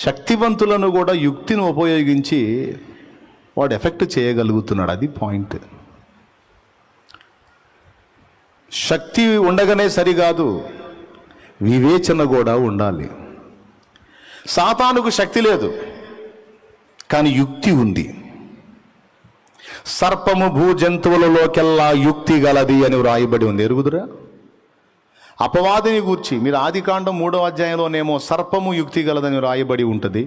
శక్తివంతులను కూడా యుక్తిని ఉపయోగించి వాడు ఎఫెక్ట్ చేయగలుగుతున్నాడు. అది పాయింట్. శక్తి ఉండగానే సరికాదు, వివేచన కూడా ఉండాలి. సాతానుకు శక్తి లేదు, కానీ యుక్తి ఉంది. సర్పము భూజంతువులలోకెల్లా యుక్తి గలది అని వ్రాయబడి ఉంది, ఎరుగుదురా? అపవాదిని గూర్చి మీరు ఆదికాండం 3వ అధ్యాయంలోనేమో సర్పము యుక్తి గలదని వ్రాయబడి ఉంటుంది.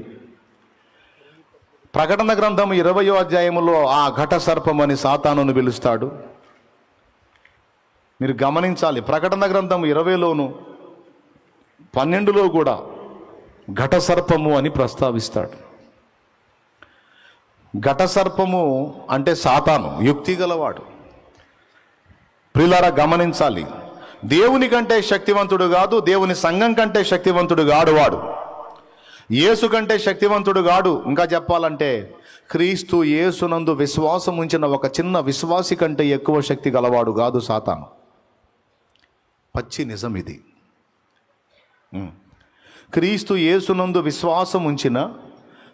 ప్రకటన గ్రంథం 20వ అధ్యాయంలో ఆ ఘట సర్పం అని సాతానును పిలుస్తాడు. మీరు గమనించాలి, ప్రకటన గ్రంథం 20లోను 12లో కూడా ఘట సర్పము అని ప్రస్తావిస్తాడు. ఘట సర్పము అంటే సాతాను, యుక్తి గలవాడు. ప్రియులారా గమనించాలి, దేవుని కంటే శక్తివంతుడు కాదు, దేవుని సంఘం కంటే శక్తివంతుడు గాడు వాడు. యేసు కంటే శక్తివంతుడు గాడు. ఇంకా చెప్పాలంటే క్రీస్తు యేసునందు విశ్వాసం ఉంచిన ఒక చిన్న విశ్వాసి కంటే ఎక్కువ శక్తి గలవాడు కాదు సాతాను. పచ్చి నిజం ఇది. క్రీస్తు యేసునందు విశ్వాసం ఉంచిన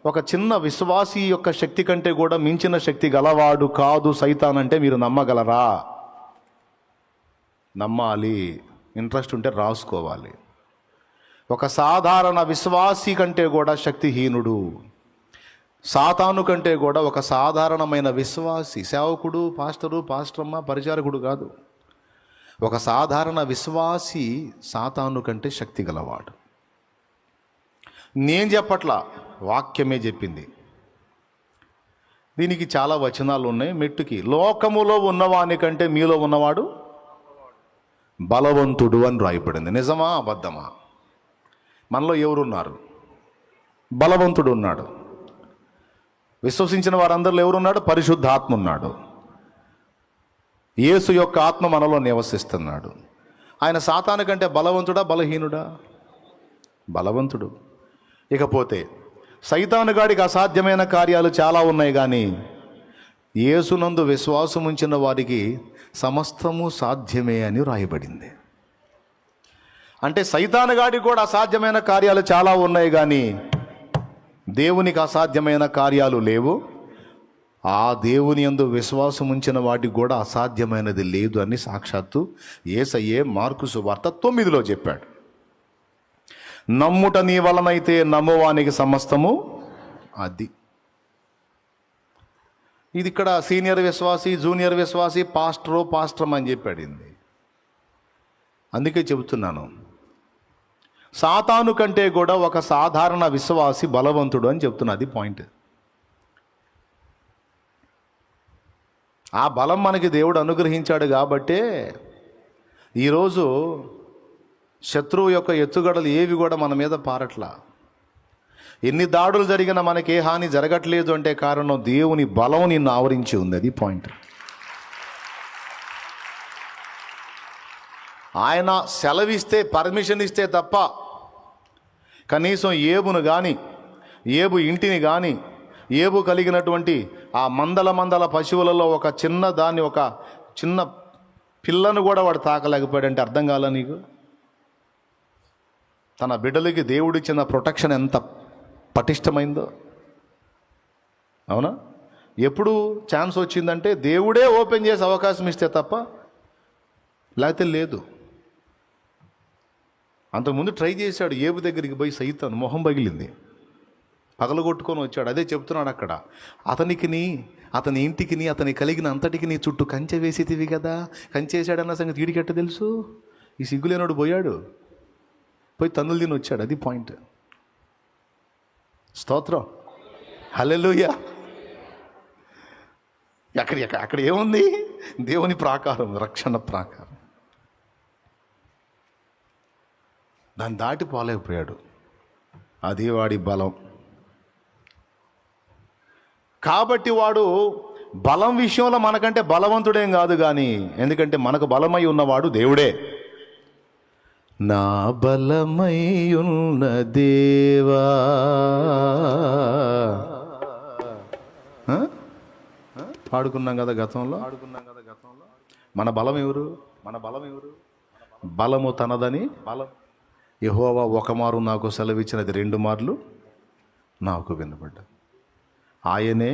ఒక చిన్న విశ్వాసి యొక్క శక్తి కంటే కూడా మించిన శక్తి గలవాడు కాదు సైతానంటే మీరు నమ్మగలరా? నమ్మాలి. ఇంట్రెస్ట్ ఉంటే రాసుకోవాలి. ఒక సాధారణ విశ్వాసి కంటే కూడా శక్తిహీనుడు. సాతాను కంటే కూడా ఒక సాధారణమైన విశ్వాసి, సేవకుడు, పాస్టరమ్మ, పరిచారకుడు కాదు, ఒక సాధారణ విశ్వాసి సాతాను కంటే శక్తి గలవాడు. నేను చెప్పట్లా, వాక్యమే చెప్పింది. దీనికి చాలా వచనాలు ఉన్నాయి. మెట్టుకి లోకములో ఉన్నవాని కంటే మీలో ఉన్నవాడు బలవంతుడు అని రాయబడింది. నిజమా అబద్ధమా? మనలో ఎవరున్నారు? బలవంతుడు ఉన్నాడు. విశ్వసించిన వారందరిలో ఎవరున్నాడు? పరిశుద్ధాత్మ ఉన్నాడు. యేసు యొక్క ఆత్మ మనలో నివసిస్తున్నాడు. ఆయన సాతాను కంటే బలవంతుడా బలహీనుడా? బలవంతుడు. ఇకపోతే సైతానుగాడికి అసాధ్యమైన కార్యాలు చాలా ఉన్నాయి, కానీ యేసునందు విశ్వాసం ఉంచిన వారికి సమస్తము సాధ్యమే అని రాయబడింది. అంటే సైతానుగాడికి కూడా అసాధ్యమైన కార్యాలు చాలా ఉన్నాయి, కానీ దేవునికి అసాధ్యమైన కార్యాలు లేవు. ఆ దేవుని యందు విశ్వాసం ఉంచిన వాటికి కూడా అసాధ్యమైనది లేదు అని సాక్షాత్తు యేసయ్యే మార్కు సువార్త 9లో చెప్పాడు. నమ్ముట నీ వలనైతే నమ్మువానికి సమస్తము. అది ఇది ఇక్కడ సీనియర్ విశ్వాసి, జూనియర్ విశ్వాసి, పాస్టర్ అని చెప్పాడింది. అందుకే చెబుతున్నాను, సాతాను కంటే కూడా ఒక సాధారణ విశ్వాసి బలవంతుడు అని చెప్తున్నా. అది పాయింట్. ఆ బలం మనకి దేవుడు అనుగ్రహించాడు కాబట్టే ఈరోజు శత్రువు యొక్క ఎత్తుగడలు ఏవి కూడా మన మీద పారట్లా. ఎన్ని దాడులు జరిగినా మనకి ఏ హాని జరగట్లేదు అంటే కారణం దేవుని బలం నిన్ను ఆవరించి ఉంది. అది పాయింట్. ఆయన సెలవిస్తే, పర్మిషన్ ఇస్తే తప్ప కనీసం ఏబును కానీ, ఏబు ఇంటిని కానీ, ఏబు కలిగినటువంటి ఆ మందల పశువులలో ఒక చిన్న దాన్ని, ఒక చిన్న పిల్లను కూడా వాడు తాకలేకపోయాడంటే అర్థం కాల నీకు? తన బిడ్డలకి దేవుడిచ్చిన ప్రొటెక్షన్ ఎంత పటిష్టమైందో. అవునా? ఎప్పుడు ఛాన్స్ వచ్చిందంటే దేవుడే ఓపెన్ చేసి అవకాశం ఇస్తే తప్ప, లేకపోతే లేదు. అంతకుముందు ట్రై చేశాడు, ఏబు దగ్గరికి పోయి సైతాను మొహం పగిలింది, పగలగొట్టుకొని వచ్చాడు. అదే చెప్తున్నాడు అక్కడ, అతని ఇంటికి, అతని కలిగిన అంతటికి నీ చుట్టూ కంచె వేసేటివి కదా. కంచె వేసాడన్న సంగతి వీడికెట్ట తెలుసు? ఈ సిగ్గులేనోడు పోయాడు, పోయి తన్నులు తిని వచ్చాడు. అది పాయింట్. స్తోత్రం, హల్లెలూయా. అక్కడ ఏముంది? దేవుని ప్రాకారం, రక్షణ ప్రాకారం. దాన్ని దాటి పోలేకపోయాడు. అది వాడి బలం. కాబట్టి వాడు బలం విషయంలో మనకంటే బలవంతుడేం కాదు, కానీ ఎందుకంటే మనకు బలమై ఉన్నవాడు దేవుడే. నా బలమై ఉన్న దేవా, పాడుకున్నాం కదా గతంలో. మన బలం ఎవరు? బలము తనదని. యెహోవా ఒక మారు నాకు సెలవిచ్చినది 2 మార్లు నాకు వినబడ్డాను. ఆయనే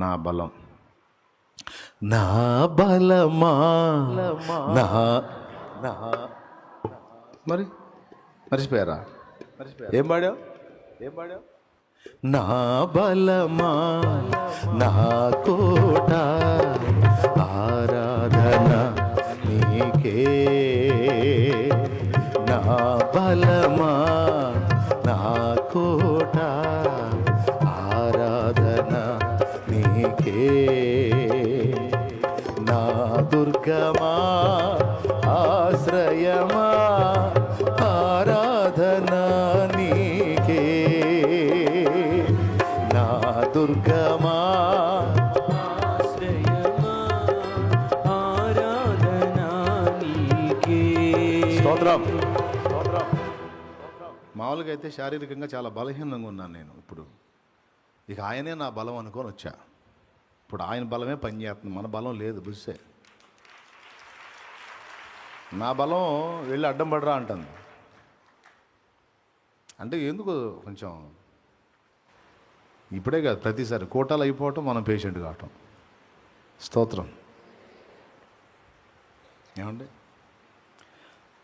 నా బలం. నా బలమా నా నా మరి మర్చిపోయారా? ఏం పాడావు? నా బలమా నా కోట ఆరాధన నీకే. నా బలమా నా కోట ఆరాధన నీకే. నా దుర్గమా ఆశ్రయమా ఆరాధన నీకే. నా దుర్గమా ఆశ్రయమా ఆరాధన నీకే. స్తోత్రం. మామూలుగా అయితే శారీరకంగా చాలా బలహీనంగా ఉన్నాను నేను. ఇప్పుడు ఇక ఆయనే నా బలం అనుకొని వచ్చా. ఇప్పుడు ఆయన బలమే పనిచేస్తుంది, మన బలం లేదు. బుస్సే నా బలం వెళ్ళి అడ్డం పడరా అంటుంది. అంటే ఎందుకు కొంచెం ఇప్పుడే కాదు, ప్రతిసారి కోటాలు అయిపోవటం, మనం పేషెంట్ కావటం. స్తోత్రం. ఏమండి,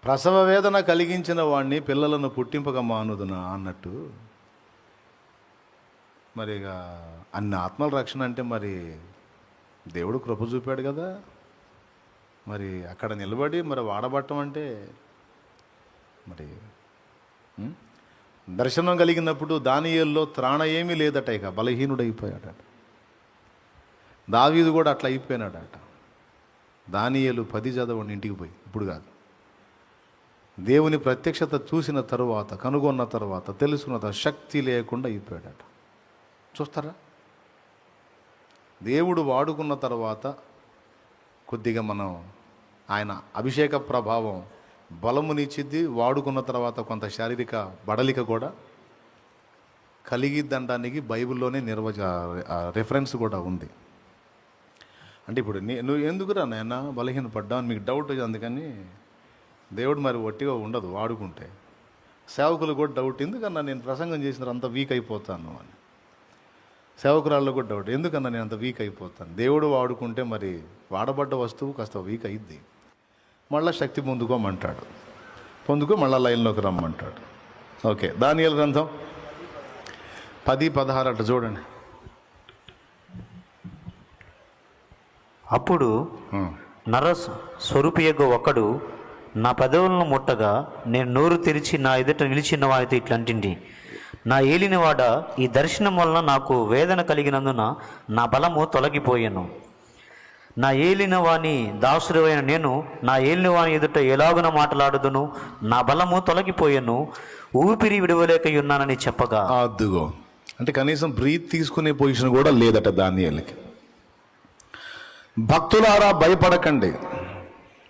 ప్రసవ వేదన కలిగించిన వాడిని పిల్లలను పుట్టింపక మానుదునా అన్నట్టు, మరి ఇక అన్ని ఆత్మల రక్షణ అంటే మరి దేవుడు కృప చూపాడు కదా. మరి అక్కడ నిలబడి మరి వాడబట్టం అంటే మరి దర్శనం కలిగినప్పుడు దానియేలులో త్రాణ ఏమీ లేదట, ఇక బలహీనుడైపోయాడట. దావీదు కూడా అట్లా అయిపోయినాడట. దానియేలు 10 చదవండి ఇంటికి పోయి, ఇప్పుడు కాదు. దేవుని ప్రత్యక్షత చూసిన తరువాత, కనుగొన్న తర్వాత, తెలుసుకున్న తర్వాత శక్తి లేకుండా అయిపోయాడట. చూస్తారా, దేవుడు వాడుకున్న తర్వాత కొద్దిగా మనం ఆయన అభిషేక ప్రభావం బలమునిచ్చిద్ది. వాడుకున్న తర్వాత కొంత శారీరక బడలిక కూడా కలిగిద్దనడానికి బైబిల్లోనే రెఫరెన్స్ కూడా ఉంది. అంటే ఇప్పుడు నువ్వు ఎందుకురా నాయన బలహీన పడ్డావు అని మీకు డౌట్. అందుకని దేవుడు మరి ఒట్టిగా ఉండదు వాడుకుంటే. సేవకులు కూడా డౌట్, ఎందుకన్నా నేను ప్రసంగం చేసిన అంత వీక్ అయిపోతాను అని. సేవకురాళ్ళు కూడా డౌట్, ఎందుకన్నా నేను అంత వీక్ అయిపోతాను. దేవుడు వాడుకుంటే మరి వాడబడ్డ వస్తువు కాస్త వీక్ అయ్యిద్ది. మళ్ళీ శక్తి పొందుకోమంటాడు, మళ్ళీ లైన్లోకి రమ్మంటాడు. ఓకే, దానియేలు గ్రంథం 10:16 అట్లా చూడండి. అప్పుడు స్వరూపియగు ఒకడు నా పెదవులను ముట్టగా నేను నోరు తెరిచి నా ఎదుట నిలిచిన వారితో ఇట్లంటిండి, నా ఏలినవాడ, ఈ దర్శనం వలన నాకు వేదన కలిగినందున నా బలము తొలగిపోయాను. నా ఏలిన వాని దాసుడైన నేను నా ఏలిన వాని ఎదుట ఎలాగున మాట్లాడుదును, నా బలము తొలగిపోయాను, ఊపిరి విడవలేక ఉన్నానని చెప్పగా. అద్దుగో, అంటే కనీసం బ్రీత్ తీసుకునే పొజిషన్ కూడా లేదట దానియేలుకి. భక్తులారా భయపడకండి,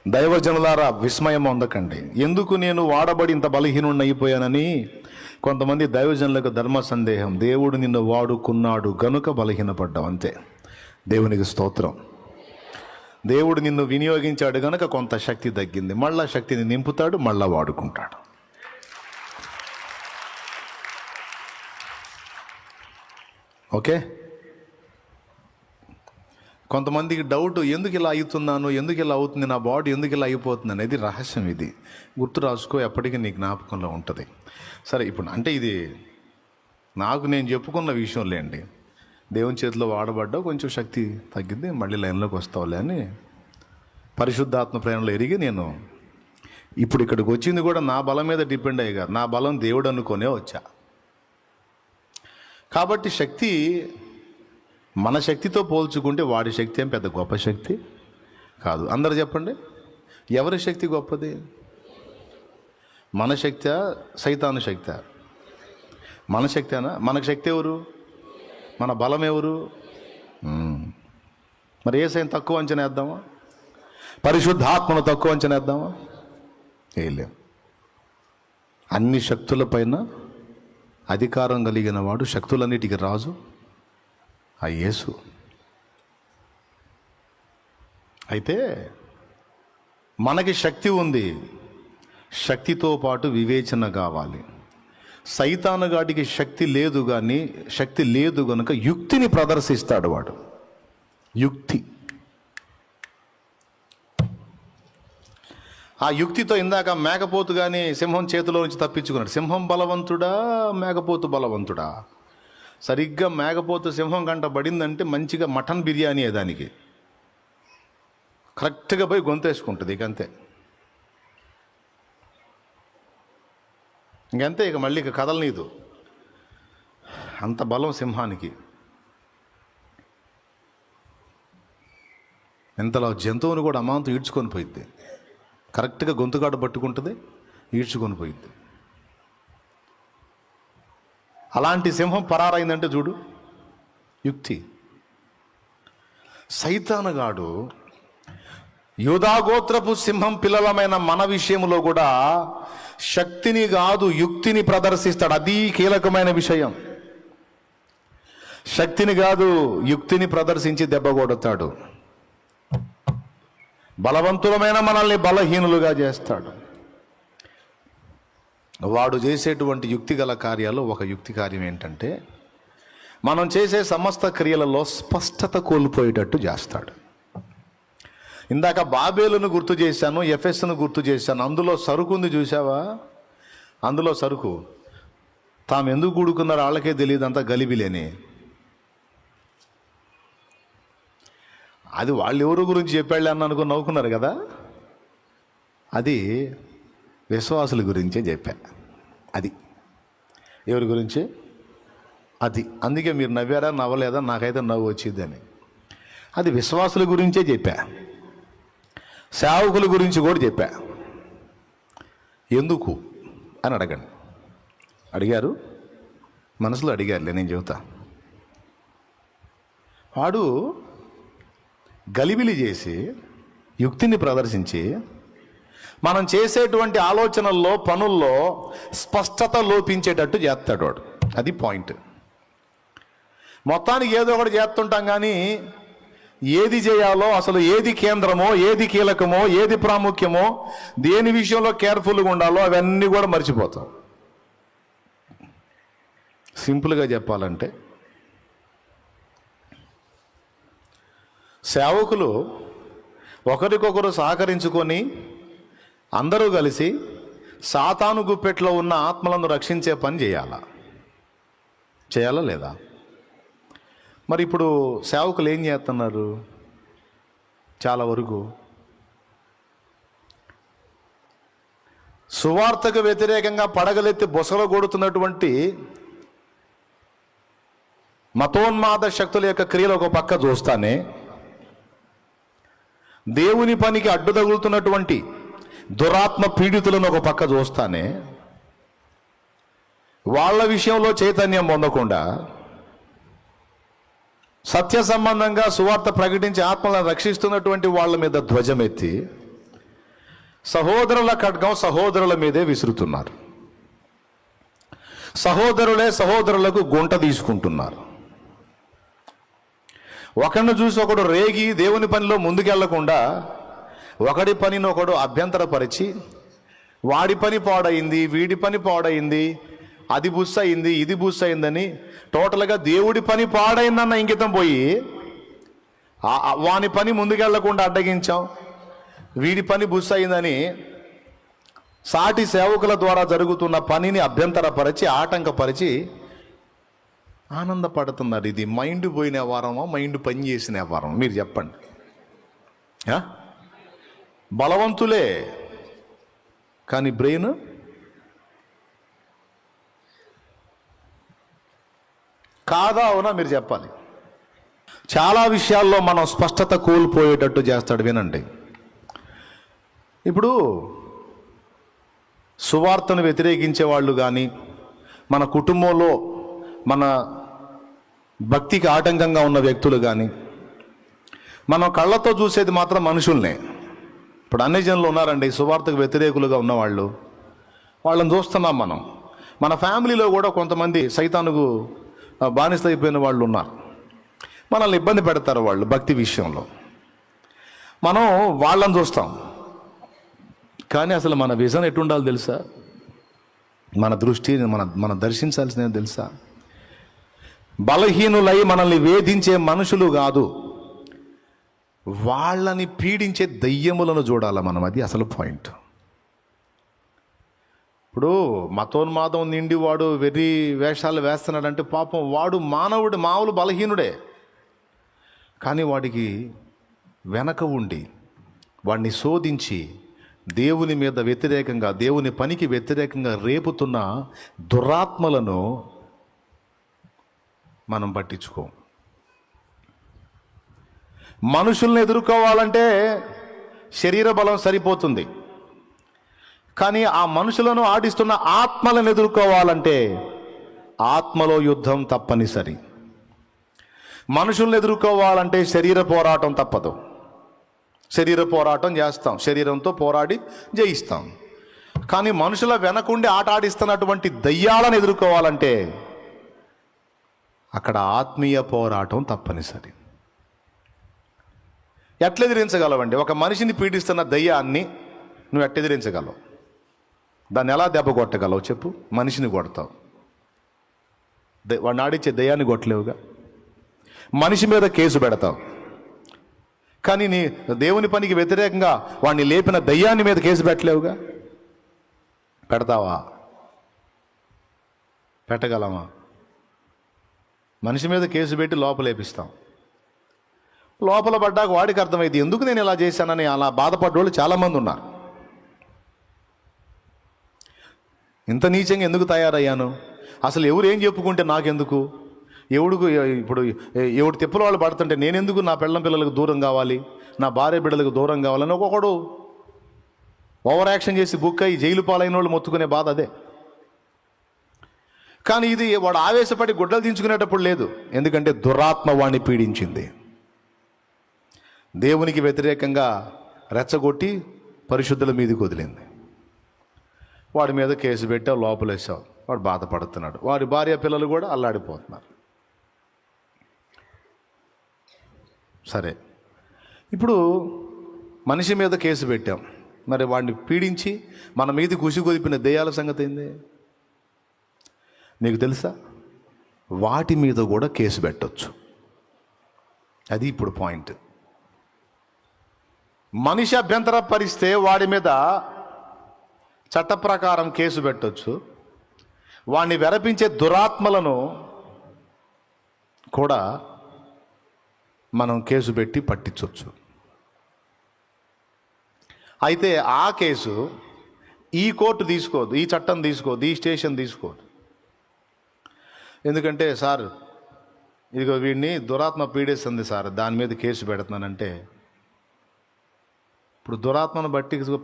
దైవజనులారా విస్మయం పొందకండి. ఎందుకు నేను వాడబడి ఇంత బలహీనుడిని అయిపోయానని కొంతమంది దైవజనులకు ధర్మ సందేహం. దేవుడు నిన్ను వాడుకున్నాడు గనుక బలహీనపడ్డావు, అంతే. దేవునికి స్తోత్రం. దేవుడు నిన్ను వినియోగించాడు గనుక కొంత శక్తి తగ్గింది. మళ్ళా శక్తిని నింపుతాడు, మళ్ళా వాడుకుంటాడు. ఓకే, కొంతమందికి డౌట్, ఎందుకు ఇలా అవుతున్నాను, ఎందుకు ఇలా అవుతుంది, నా బాడీ ఎందుకు ఇలా అయిపోతుంది అనేది రహస్యం. ఇది గుర్తు రాసుకో, ఎప్పటికీ నీ జ్ఞాపకంలో ఉంటుంది. సరే, ఇప్పుడు అంటే ఇది నాకు నేను చెప్పుకున్న విషయంలేండి. దేవుని చేతిలో వాడబడ్డా కొంచెం శక్తి తగ్గింది, మళ్ళీ లైన్లోకి వస్తావులే అని పరిశుద్ధాత్మ ప్రేరణలో ఎరిగి నేను ఇప్పుడు ఇక్కడికి వచ్చింది కూడా నా బలం మీద డిపెండ్ అయ్యి కాదు, నా బలం దేవుడు అనుకునే వచ్చా. కాబట్టి శక్తి మన శక్తితో పోల్చుకుంటే వాడి శక్తి ఏం పెద్ద గొప్ప శక్తి కాదు. అందరు చెప్పండి, ఎవరి శక్తి గొప్పది? మన శక్తి, సైతాను శక్తి? మన శక్తేనా? మనకు శక్తి ఎవరు? మన బలం ఎవరు? మరి యేసయ్యను తక్కువ అంచనా వేద్దామా? పరిశుద్ధాత్మను తక్కువ అంచనా వేద్దామా? వేయలేం. అన్ని శక్తులపైన అధికారం కలిగిన వాడు, శక్తులన్నిటికీ రాజు ఆ యేసు. అయితే మనకి శక్తి ఉంది, శక్తితో పాటు వివేచన కావాలి. సైతానుగాడికి శక్తి లేదు గనుక యుక్తిని ప్రదర్శిస్తాడు వాడు. యుక్తి. ఆ యుక్తితో ఇందాక మేకపోతు కానీ సింహం చేతిలో నుంచి తప్పించుకున్నాడు. సింహం బలవంతుడా, మేకపోతు బలవంతుడా? సరిగ్గా మేకపోతు సింహం గంట పడిందంటే మంచిగా మటన్ బిర్యానీ దానికి కరెక్ట్గా పోయి గొంతేసుకుంటుంది. ఇంకంతే, ఇక మళ్ళీ ఇక కదలనీదు. అంత బలం సింహానికి. ఇంతలో జంతువుని కూడా అమాంతం ఈడ్చుకొని పోయిద్ది. కరెక్ట్గా గొంతుగాడు పట్టుకుంటుంది, ఈడ్చుకొని పోయిద్ది. అలాంటి సింహం పరారైందంటే చూడు, యుక్తి. సైతానుగాడు యూదాగోత్రపు సింహం పిల్లలమైన మన విషయంలో కూడా శక్తిని కాదు యుక్తిని ప్రదర్శిస్తాడు. అది కీలకమైన విషయం. శక్తిని కాదు యుక్తిని ప్రదర్శించి దెబ్బ కొడతాడు. బలవంతులమైన మనల్ని బలహీనులుగా చేస్తాడు. వాడు చేసేటువంటి యుక్తి గల కార్యాలు ఒక యుక్తి కార్యం ఏంటంటే, మనం చేసే సమస్త క్రియలలో స్పష్టత కోల్పోయేటట్టు చేస్తాడు. ఇందాక బాబేలును గుర్తు చేశాను, ఎఫెస్ను గుర్తు చేశాను. అందులో సరుకు ఉంది, చూసావా? అందులో సరుకు తాము ఎందుకు కూడుకున్నారో వాళ్ళకే తెలియదు, అంతా గలిబిలేని. అది వాళ్ళు ఎవరి గురించి చెప్పాళ్ళే అని అనుకుని నవ్వుకున్నారు కదా. అది విశ్వాసుల గురించే చెప్పా. అది ఎవరి గురించి? అది. అందుకే మీరు నవ్వారా నవ్వలేదా, నాకైతే నవ్వు వచ్చిందని. అది విశ్వాసుల గురించే చెప్పా. సేవకుల గురించి కూడా చెప్పా. ఎందుకు అని అడగండి. అడిగారు, మనసులో అడిగారులే, నేను చెబుతా. వాడు గలిబిలి చేసి యుక్తిని ప్రదర్శించి మనం చేసేటువంటి ఆలోచనల్లో, పనుల్లో స్పష్టత లోపించేటట్టు చేస్తాడు వాడు. అది పాయింట్. మొత్తానికి ఏదో ఒకటి చేస్తుంటాం, కానీ ఏది చేయాలో, అసలు ఏది కేంద్రమో, ఏది కీలకమో, ఏది ప్రాముఖ్యమో, దేని విషయంలో కేర్ఫుల్గా ఉండాలో అవన్నీ కూడా మర్చిపోతాం. సింపుల్గా చెప్పాలంటే, సేవకులు ఒకరికొకరు సహకరించుకొని అందరూ కలిసి సాతాను గుప్పెట్లో ఉన్న ఆత్మలను రక్షించే పని చేయాలా లేదా? మరి ఇప్పుడు సేవకులు ఏం చేస్తున్నారు? చాలా వరకు సువార్తకు వ్యతిరేకంగా పడగలెత్తి బొసలు కొడుతున్నటువంటి మతోన్మాద శక్తుల యొక్క క్రియలు ఒక పక్క చూస్తానే, దేవుని పనికి అడ్డు తగులుతున్నటువంటి దురాత్మ పీడితులను ఒక పక్క చూస్తానే, వాళ్ళ విషయంలో చైతన్యం పొందకుండా సత్య సంబంధంగా సువార్త ప్రకటించి ఆత్మలను రక్షిస్తున్నటువంటి వాళ్ళ మీద ధ్వజమెత్తి సహోదరుల ఖడ్గం సహోదరుల మీదే విసురుతున్నారు. సహోదరులే సహోదరులకు గుంట తీసుకుంటున్నారు. ఒకరిని చూసి ఒకడు రేగి దేవుని పనిలో ముందుకెళ్లకుండా ఒకడి పనిని ఒకడు అభ్యంతరపరిచి, వాడి పని పాడైంది, వీడి పని పాడైంది, అది బుస్ అయింది, ఇది బుస్ అయిందని టోటల్గా దేవుడి పని పాడైందన్న ఇంకితం పోయి వాని పని ముందుకెళ్లకుండా అడ్డగించాం, వీడి పని బుస్ అయిందని సాటి సేవకుల ద్వారా జరుగుతున్న పనిని అభ్యంతరపరిచి, ఆటంకపరిచి ఆనందపడుతున్నారు. ఇది మైండ్ పోయిన వారమా, మైండ్ పని చేసిన వారం? మీరు చెప్పండి. బలవంతులే కానీ బ్రెయిన్ కాదా, అవునా? మీరు చెప్పాలి. చాలా విషయాల్లో మనం స్పష్టత కోల్పోయేటట్టు చేస్తాడు. వినండి, ఇప్పుడు సువార్తను వ్యతిరేకించే వాళ్ళు కానీ, మన కుటుంబంలో మన భక్తికి ఆటంకంగా ఉన్న వ్యక్తులు కానీ, మనం కళ్ళతో చూసేది మాత్రం మనుషుల్నే. ఇప్పుడు అన్ని జనులు ఉన్నారండి సువార్తకు వ్యతిరేకులుగా ఉన్నవాళ్ళు, వాళ్ళని చూస్తున్నాం మనం. మన ఫ్యామిలీలో కూడా కొంతమంది సైతానుకు బానిసైపోయిన వాళ్ళు ఉన్నారు. మనల్ని ఇబ్బంది పెడతారు వాళ్ళు భక్తి విషయంలో. మనం వాళ్ళని చూస్తాం, కానీ అసలు మన విజన్ ఎట్టుండాలి తెలుసా? మన దృష్టి మనం దర్శించాల్సిందే తెలుసా? బలహీనులై మనల్ని వేధించే మనుషులు కాదు, వాళ్ళని పీడించే దయ్యములను చూడాలి మనం. అది అసలు పాయింట్. ఇప్పుడు మతోన్మాదం నిండి వాడు వెర్రి వేషాలు వేస్తున్నాడంటే పాపం వాడు మామూలు బలహీనుడే. కానీ వాడికి వెనక ఉండి వాడిని శోధించి దేవుని మీద వ్యతిరేకంగా, దేవుని పనికి వ్యతిరేకంగా రేపుతున్న దురాత్మలను మనం పట్టించుకోం. మనుషుల్ని ఎదుర్కోవాలంటే శరీర బలం సరిపోతుంది, కానీ ఆ మనుషులను ఆడిస్తున్న ఆత్మలను ఎదుర్కోవాలంటే ఆత్మలో యుద్ధం తప్పనిసరి. మనుషుల్ని ఎదుర్కోవాలంటే శరీర పోరాటం తప్పదు. శరీర పోరాటం చేస్తాం, శరీరంతో పోరాడి జయిస్తాం. కానీ మనుషుల వెనకుండి ఆట ఆడిస్తున్నటువంటి దయ్యాలను ఎదుర్కోవాలంటే అక్కడ ఆత్మీయ పోరాటం తప్పనిసరి. ఎట్లా ఎదిరించగలవండి? ఒక మనిషిని పీడిస్తున్న దయ్యాన్ని నువ్వు ఎట్లా ఎదిరించగలవు? దాన్ని ఎలా దెబ్బ కొట్టగలవు చెప్పు? మనిషిని కొడతావు, వాడిని ఆడిచ్చే దయ్యాన్ని కొట్టలేవుగా. మనిషి మీద కేసు పెడతావు, కానీ నీ దేవుని పనికి వ్యతిరేకంగా వాడిని లేపిన దయ్యాన్ని మీద కేసు పెట్టలేవుగా. పెడతావా? పెట్టగలమా? మనిషి మీద కేసు పెట్టి లోపలేపిస్తాం. లోపల పడ్డాక వాడికి అర్థమైంది ఎందుకు నేను ఇలా చేశానని. అలా బాధపడ్డోళ్ళు చాలామంది ఉన్నారు. ఇంత నీచంగా ఎందుకు తయారయ్యాను, అసలు ఎవరు ఏం చెప్పుకుంటే నాకెందుకు, ఇప్పుడు ఎవడు తిప్పల వాళ్ళు పడుతుంటే నేనెందుకు నా పిల్లలకు దూరం కావాలి, నా భార్య బిడ్డలకు దూరం కావాలని ఒక్కొక్కడు ఓవర్ యాక్షన్ చేసి బుక్ అయ్యి జైలు పాలైన వాళ్ళు మొత్తుకునే బాధ అదే. కానీ ఇది వాడు ఆవేశపడి గుడ్డలు దించుకునేటప్పుడు లేదు, ఎందుకంటే దురాత్మ వాడిని పీడించింది. దేవునికి వ్యతిరేకంగా రెచ్చగొట్టి పరిశుద్ధుల మీదకి వదిలింది. వాడి మీద కేసు పెట్టావు, లోపలేసావు, వాడు బాధపడుతున్నాడు, వాడి భార్య పిల్లలు కూడా అల్లాడిపోతున్నారు. సరే, ఇప్పుడు మనిషి మీద కేసు పెట్టాం, మరి వాడిని పీడించి మన మీద కుసిగొదిపిన దెయ్యాల సంగతి ఏంది? నీకు తెలుసా? వాటి మీద కూడా కేసు పెట్టవచ్చు. అది ఇప్పుడు పాయింట్. మనిషి అభ్యంతరపరిస్తే వాడి మీద చట్ట ప్రకారం కేసు పెట్టవచ్చు. వాడిని వెరపించే దురాత్మలను కూడా మనం కేసు పెట్టి పట్టించవచ్చు. అయితే ఆ కేసు ఈ కోర్టు తీసుకోదు, ఈ చట్టం తీసుకోదు, ఈ స్టేషన్ తీసుకోదు. ఎందుకంటే సార్ ఇదిగో వీడిని దురాత్మ పీడిస్తుంది సార్, దాని మీద కేసు పెడుతున్నానంటే, ఇప్పుడు దురాత్మను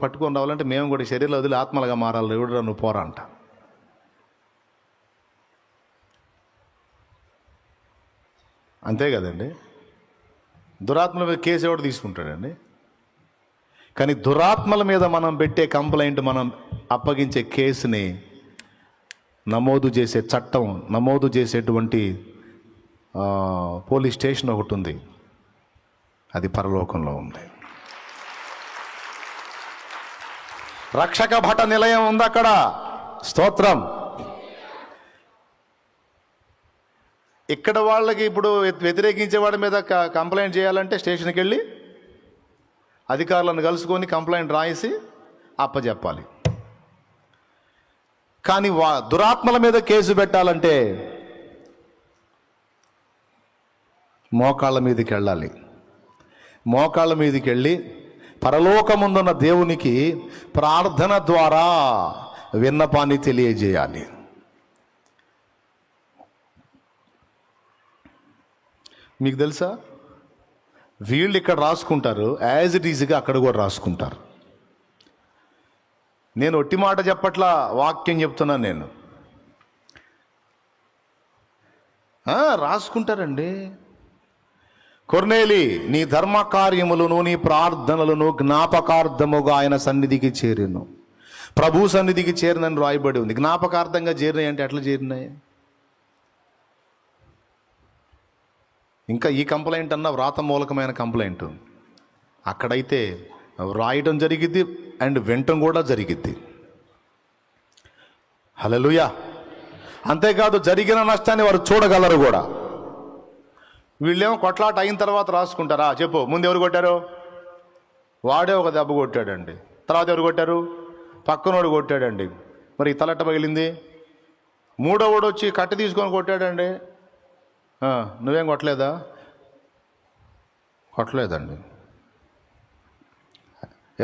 పట్టుకొని రావాలంటే మేము కూడా శరీరంలో వదిలి ఆత్మలుగా మారాలి. ఎవడురా నువ్వు పోరా అంట. అంతే కదండి. దురాత్మల మీద కేసు ఎవడు తీసుకుంటాడండి? కానీ దురాత్మల మీద మనం పెట్టే కంప్లైంట్, మనం అప్పగించే కేసుని నమోదు చేసే చట్టం, నమోదు చేసేటువంటి పోలీస్ స్టేషన్ ఒకటి ఉంది, అది పరలోకంలో ఉంది. రక్షక భట నిలయం ఉంది అక్కడ. స్తోత్రం. ఇక్కడ వాళ్ళకి ఇప్పుడు వ్యతిరేకించే వాడి మీద కంప్లైంట్ చేయాలంటే స్టేషన్కి వెళ్ళి అధికారులను కలుసుకొని కంప్లైంట్ రాసి అప్పచెప్పాలి. కానీ దురాత్మల మీద కేసు పెట్టాలంటే మోకాళ్ళ మీదకి వెళ్ళాలి. మోకాళ్ళ మీదకి వెళ్ళి పరలోకముందున్న దేవునికి ప్రార్థన ద్వారా విన్నపాన్ని తెలియజేయాలి. మీకు తెలుసా, వీళ్ళు ఇక్కడ రాసుకుంటారు, యాజ్ ఇట్ ఈజ్గా అక్కడ కూడా రాసుకుంటారు. నేను ఒట్టి మాట చెప్పట్లా, వాక్యం చెప్తున్నాను నేను. రాసుకుంటారండి. కొర్నేలి, నీ ధర్మ కార్యములను నీ ప్రార్థనలను జ్ఞాపకార్థముగా ఆయన సన్నిధికి చేరిను. ప్రభు సన్నిధికి చేరినని రాయబడి ఉంది. జ్ఞాపకార్థంగా చేరినాయి అంటే ఎట్లా చేరినాయి? ఇంకా ఈ కంప్లైంట్ అన్న వ్రాత మూలకమైన కంప్లైంట్. అక్కడైతే రాయటం జరిగిద్ది అండ్ వినటం కూడా జరిగిద్ది. హల్లెలూయా. అంతేకాదు జరిగిన నష్టాన్ని వారు చూడగలరు కూడా. వీళ్ళేమో కొట్లాట అయిన తర్వాత రాసుకుంటారా? చెప్పు, ముందు ఎవరు కొట్టారు? వాడే ఒక దెబ్బ కొట్టాడండి. తర్వాత ఎవరు కొట్టారు? పక్కనోడు కొట్టాడండి. మరి ఈ తలెట్ట పగిలింది. మూడోవాడు వచ్చి కట్టె తీసుకొని కొట్టాడండి. నువ్వేం కొట్టలేదా? కొట్టలేదండి.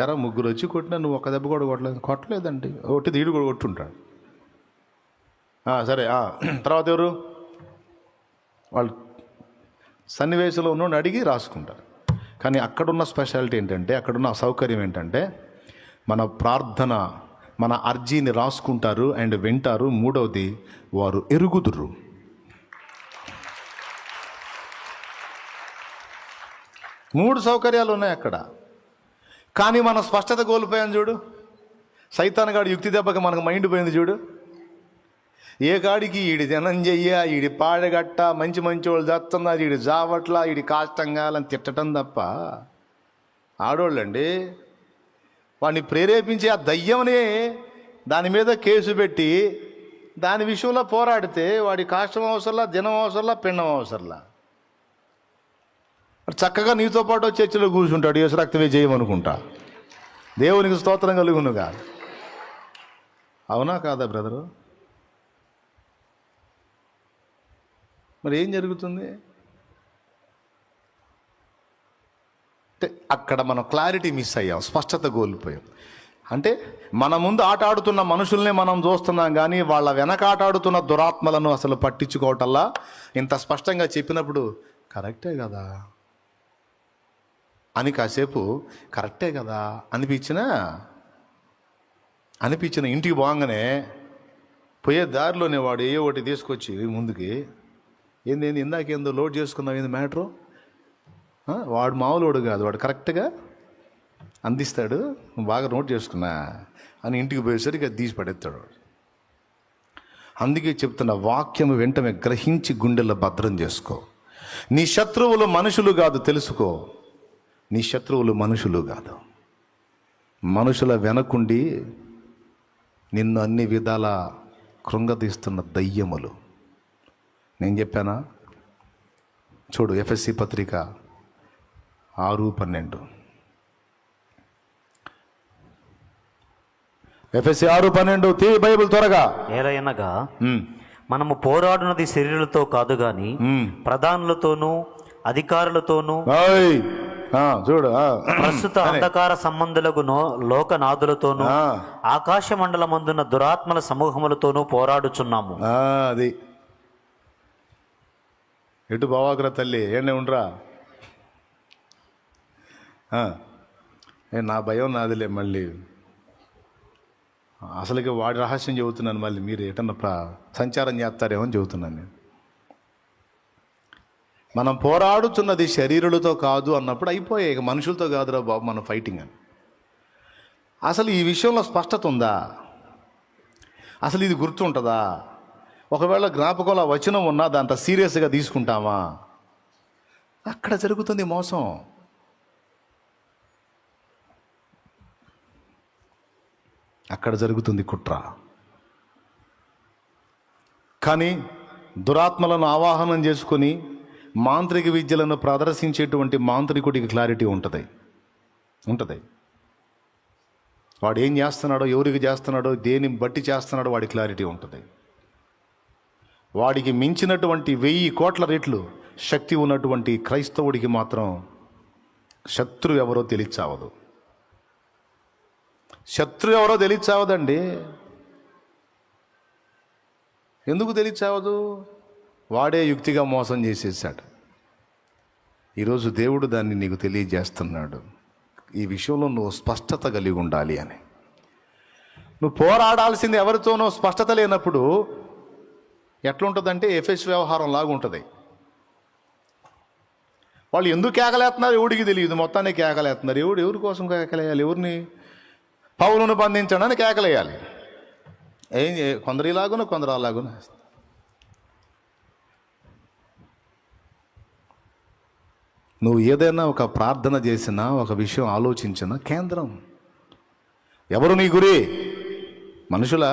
ఎరా ముగ్గురు వచ్చి కొట్టినా నువ్వు ఒక దెబ్బ కూడా కొట్టలేదండి. ఒకటి తీడు కూడా కొట్టుంటాడు. సరే, తర్వాత ఎవరు? వాళ్ళు సన్నివేశంలో ఉన్నోడిని అడిగి రాసుకుంటారు. కానీ అక్కడున్న స్పెషాలిటీ ఏంటంటే, అక్కడున్న సౌకర్యం ఏంటంటే, మన ప్రార్థన, మన అర్జీని రాసుకుంటారు అండ్ వింటారు. మూడవది, వారు ఎరుగుదురు. మూడు సౌకర్యాలు ఉన్నాయి అక్కడ. కానీ మనం స్పష్టత కోల్పోయాం చూడు. సైతాన్ గాడి యుక్తి దెబ్బకి మనకు మైండ్ పోయింది చూడు. ఏ కాడికి ఈడి ధనంజయ్య, ఈడి పాడగట్ట, మంచి వాళ్ళు దస్తున్నారు, ఈడి జావట్ల, ఈడి కాష్టంగాలని తిట్టడం తప్ప ఆడోళ్ళండి. వాడిని ప్రేరేపించి ఆ దయ్యంనే దాని మీద కేసు పెట్టి దాని విషయంలో పోరాడితే వాడి కాష్టం అవసరంలా, దినం అవసరంలా, పిండం అవసరంలా. చక్కగా నీతో పాటు చర్చిలో కూర్చుంటాడు. యేసు రక్తమే చేయమనుకుంటా. దేవునికి స్తోత్రం కలుగునుగా. అవునా కాదా బ్రదరు? మరి ఏం జరుగుతుంది అంటే, అక్కడ మనం క్లారిటీ మిస్ అయ్యాం, స్పష్టత కోల్పోయాం. అంటే మన ముందు ఆట ఆడుతున్న మనుషుల్ని మనం చూస్తున్నాం, కానీ వాళ్ళ వెనక ఆట ఆడుతున్న దురాత్మలను అసలు పట్టించుకోవటల్లా. ఇంత స్పష్టంగా చెప్పినప్పుడు కరెక్టే కదా అని కాసేపు కరెక్టే కదా అనిపించిన ఇంటికి పోగానే పోయే దారిలోనే వాడు ఏ ఒకటి తీసుకొచ్చి ముందుకి, ఏంది ఇందాకేందో లోడ్ చేసుకున్నావు, ఏంది మ్యాటరు, వాడు మామూలుడు కాదు, వాడు కరెక్ట్గా అందిస్తాడు, బాగా నోట్ చేసుకున్నా అని ఇంటికి పోయేసరికి అది తీసి పడేస్తాడు. అందుకే చెప్తున్న వాక్యం వెంటనే గ్రహించి గుండెల్లో భద్రం చేసుకో. నీ శత్రువులు మనుషులు కాదు, తెలుసుకో. నీ శత్రువులు మనుషులు కాదు, మనుషుల వెనకుండి నిన్ను అన్ని విధాల కృంగదీస్తున్న దయ్యములు. నేను చెప్పానా? చూడు, ఎఫ్ఎస్సి పత్రిక 6:12. ఎఫ్ఎస్సి 6:12 తీ బైబిల్ త్వరగా. ఏలయనగా మనము పోరాడునది శరీరులతో కాదు గాని ప్రధానులతోనూ అధికారులతోనూ చూడు ప్రస్తుత అంధకార సంబంధులకు లోకనాథులతోనూ ఆకాశ మండలమందున్న దురాత్మల సమూహములతోనూ పోరాడుచున్నాము. అది ఎటు బావాగ్ర తల్లి ఏండే ఉండరా. నా భయం నాదిలే. మళ్ళీ అసలుకి వాడి రహస్యం చెబుతున్నాను, మళ్ళీ మీరు ఎటన్నా సంచారం చేస్తారేమో అని చెబుతున్నాను నేను. మనం పోరాడుతున్నది శరీరులతో కాదు అన్నప్పుడు అయిపోయాయి. ఇక మనుషులతో కాదురా బాబు మన ఫైటింగ్ అని. అసలు ఈ విషయంలో స్పష్టత ఉందా? అసలు ఇది గుర్తుంటుందా? ఒకవేళ జ్ఞాపకంలో వచనం ఉన్నా దాంతో సీరియస్గా తీసుకుంటామా? అక్కడ జరుగుతుంది మోసం. అక్కడ జరుగుతుంది కుట్ర. కానీ దురాత్మలను ఆవాహనం చేసుకొని మాంత్రిక విద్యలను ప్రదర్శించేటువంటి మాంత్రికుడికి క్లారిటీ ఉంటుంది. వాడు ఏం చేస్తున్నాడో, ఎవరికి చేస్తున్నాడో, దేని బట్టి చేస్తున్నాడో వాడి క్లారిటీ ఉంటుంది. వాడికి మించినటువంటి 1000 కోట్ల రెట్లు శక్తి ఉన్నటువంటి క్రైస్తవుడికి మాత్రం శత్రువు ఎవరో తెలియచావదు. శత్రువు ఎవరో తెలియచావదండి. ఎందుకు తెలియచావదు? వాడే యుక్తిగా మోసం చేసేసాడు. ఈరోజు దేవుడు దాన్ని నీకు తెలియజేస్తున్నాడు. ఈ విషయంలో నువ్వు స్పష్టత కలిగి ఉండాలి అని. నువ్వు పోరాడాల్సింది ఎవరితోనో స్పష్టత లేనప్పుడు ఎట్లుంటుందంటే ఎఫెస్ వ్యవహారం లాగా ఉంటుంది. వాళ్ళు ఎందుకు కేకలేస్తున్నారు ఎవడికి తెలియదు, మొత్తాన్ని కేకలేస్తున్నారు. ఎవరి కోసం కేకలేయాలి? ఎవరిని? పౌలును బంధించడానికి కేకలేయాలి. కొందరు ఇలాగున, కొందరు అలాగున. నువ్వు ఏదైనా ఒక ప్రార్థన చేసినా, ఒక విషయం ఆలోచించినా కేంద్రం ఎవరు? నీ గురి మనుషులా?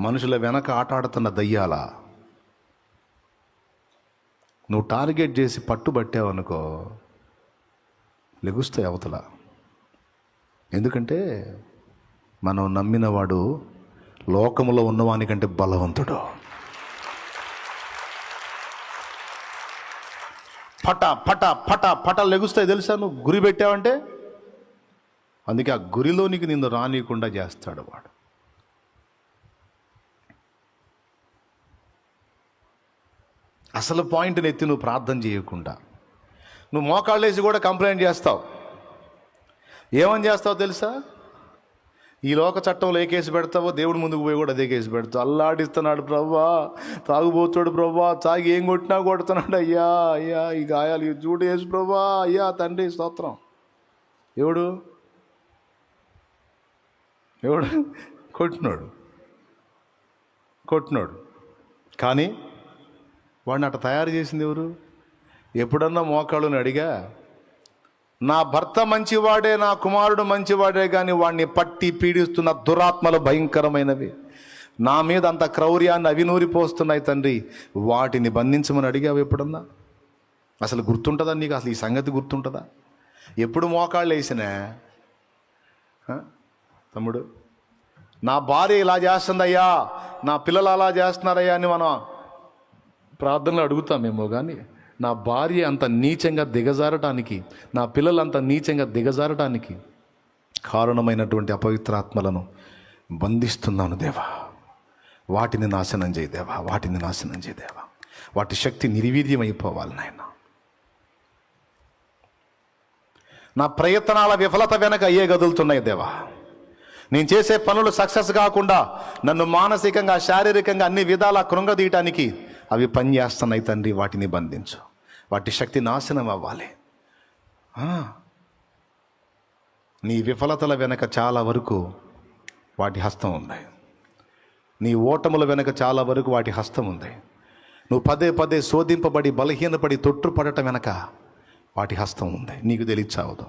మనుషుల వెనక ఆట ఆడుతున్న దయ్యాల నువ్వు టార్గెట్ చేసి పట్టుబట్టావనుకో, లెగుస్తాయి అవతల. ఎందుకంటే మనం నమ్మినవాడు లోకములో ఉన్నవానికంటే బలవంతుడు. పట పట పట పట లెగుస్తాయి తెలుసా, నువ్వు గురి పెట్టావంటే. అందుకే ఆ గురిలోనికి నిన్ను రానియకుండా చేస్తాడు వాడు. అసలు పాయింట్ని ఎత్తి నువ్వు ప్రార్థన చేయకుండా నువ్వు మోకాళ్ళు వేసి కూడా కంప్లైంట్ చేస్తావు. ఏమని చేస్తావు తెలుసా? ఈ లోక చట్టంలో ఏ కేసు పెడతావో దేవుడి ముందుకు పోయి కూడా అదే కేసు పెడతావు. అల్లాడిస్తున్నాడు ప్రభా, తాగుబోతాడు ప్రభా, తాగి ఏం కొట్టినా కొడుతున్నాడు, అయ్యా అయ్యా ఈ గాయాలు చూడు వేసు ప్రభా, అయ్యా తండ్రి స్తోత్రం. ఎవడు ఎవడు కొట్టినాడు కానీ వాడిని అట్లా తయారు చేసింది ఎవరు? ఎప్పుడన్నా మోకాళ్ళుని అడిగా, నా భర్త మంచివాడే, నా కుమారుడు మంచివాడే, కానీ వాడిని పట్టి పీడిస్తున్న దురాత్మలు భయంకరమైనవి, నా మీద అంత క్రౌర్యాన్ని అవినూరిపోస్తున్నాయి తండ్రి, వాటిని బంధించమని అడిగావు ఎప్పుడన్నా? అసలు గుర్తుంటుందా నీకు? అసలు ఈ సంగతి గుర్తుంటుందా? ఎప్పుడు మోకాళ్ళు వేసినా తమ్ముడు, నా భార్య ఇలా చేస్తుందయ్యా, నా పిల్లలు అలా చేస్తున్నారయ్యా అని మనం ప్రార్థనలు అడుగుతామేమో, కానీ నా భార్య అంత నీచంగా దిగజారటానికి, నా పిల్లలు అంత నీచంగా దిగజారటానికి కారణమైనటువంటి అపవిత్రాత్మలను బంధిస్తున్నాను దేవా, వాటిని నాశనం చేయి దేవా, వాటిని నాశనం చేయి దేవా, వాటి శక్తి నిర్వీర్యం అయిపోవాలి నాయన. నా ప్రయత్నాల విఫలత వెనక అయ్యే గదులుతున్నాయి దేవా. నేను చేసే పనులు సక్సెస్ కాకుండా నన్ను మానసికంగా శారీరకంగా అన్ని విధాలా కృంగదీయటానికి అవి పనిచేస్తున్నాయి తండ్రి, వాటిని బంధించు, వాటి శక్తి నాశనం అవ్వాలి. నీ విఫలతల వెనక చాలా వరకు వాటి హస్తం ఉంది, నీ ఓటముల వెనక చాలా వరకు వాటి హస్తం ఉంది. నువ్వు పదే పదే శోధింపబడి బలహీనపడి తొట్టుపడటం వెనక వాటి హస్తం ఉంది, నీకు తెలియచావదు.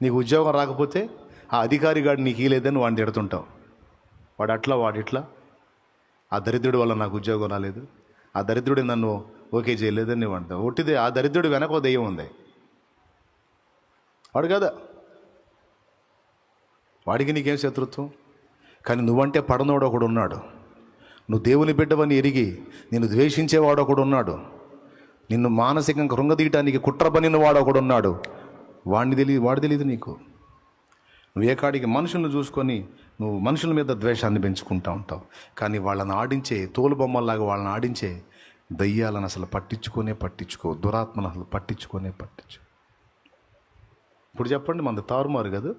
నీకు ఉద్యోగం రాకపోతే ఆ అధికారి గాడు నీకు ఇలేదని వాడిని తిడుతుంటావు, వాడు అట్లా వాడిట్లా, ఆ దరిద్రుడి వల్ల నాకు ఉద్యోగం రాలేదు, ఆ దరిద్రుడి నన్ను ఓకే చేయలేదని నువ్వు అంటావు. ఒట్టిదే, ఆ దరిద్రుడి వెనక ఓ దెయ్యం ఉంది, వాడు కదా, వాడికి నీకేం శత్రుత్వం? కానీ నువ్వంటే పడనోడు ఒకడు ఉన్నాడు, నువ్వు దేవుని బిడ్డవని ఎరిగి నిన్ను ద్వేషించేవాడు ఒకడు ఉన్నాడు, నిన్ను మానసికంగా కృంగదీయటానికి కుట్రబనిన వాడు ఒకడు ఉన్నాడు. వాడు తెలియదు నీకు. నువ్వు ఏ కాడికి మనుషులను చూసుకొని నువ్వు మనుషుల మీద ద్వేషాన్ని పెంచుకుంటూ ఉంటావు, కానీ వాళ్ళని ఆడించే తోలుబొమ్మల్లాగా వాళ్ళని ఆడించే దయ్యాలను అసలు పట్టించుకో, దురాత్మను అసలు పట్టించుకో. ఇప్పుడు చెప్పండి, మనది తారుమారు కదా.